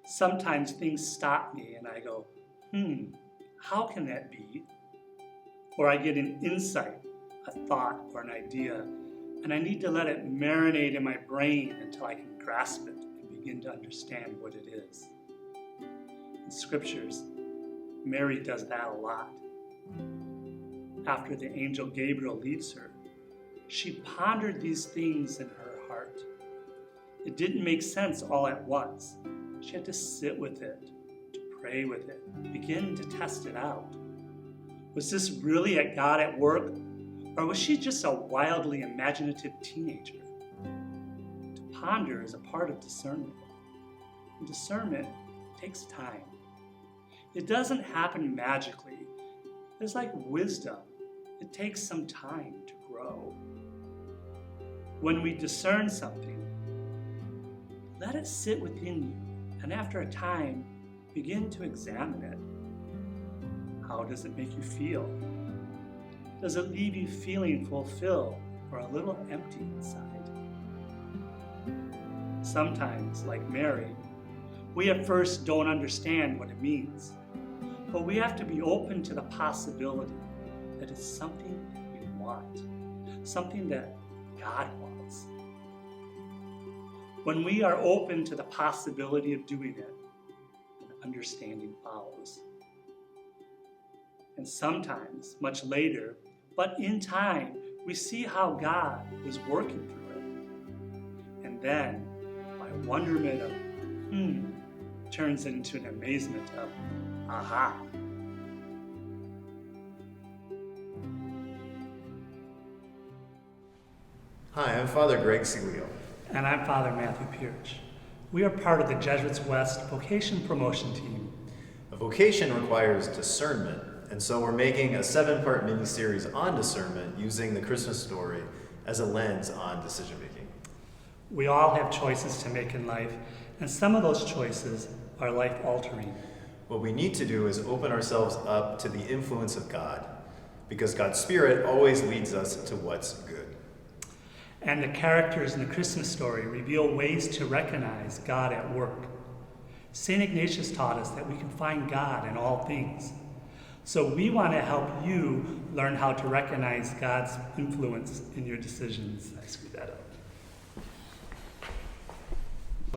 Sometimes things stop me and I go, how can that be? Or I get an insight, a thought, or an idea, and I need to let it marinate in my brain until I can grasp it and begin to understand what it is. In scriptures, Mary does that a lot. After the angel Gabriel leaves her, she pondered these things in her heart. It didn't make sense all at once. She had to sit with it, to pray with it, begin to test it out. Was this really a God at work, or was she just a wildly imaginative teenager? To ponder is a part of discernment. And discernment takes time. It doesn't happen magically. It's like wisdom. It takes some time to grow. When we discern something, let it sit within you, and after a time, begin to examine it. How does it make you feel? Does it leave you feeling fulfilled or a little empty inside? Sometimes, like Mary, we at first don't understand what it means, but we have to be open to the possibility that it's something we want, something that God wants. When we are open to the possibility of doing it, then understanding follows. And sometimes, much later, but in time, we see how God was working through it. And then, by wonderment of, turns it into an amazement of, aha. Hi, I'm Father Greg Celio. And I'm Father Matthew Pierce. We are part of the Jesuits West Vocation Promotion Team. A vocation requires discernment, and so we're making a 7-part mini-series on discernment using the Christmas story as a lens on decision-making. We all have choices to make in life, and some of those choices are life-altering. What we need to do is open ourselves up to the influence of God, because God's Spirit always leads us to what's good. And the characters in the Christmas story reveal ways to recognize God at work. St. Ignatius taught us that we can find God in all things. So we want to help you learn how to recognize God's influence in your decisions. I screwed that up.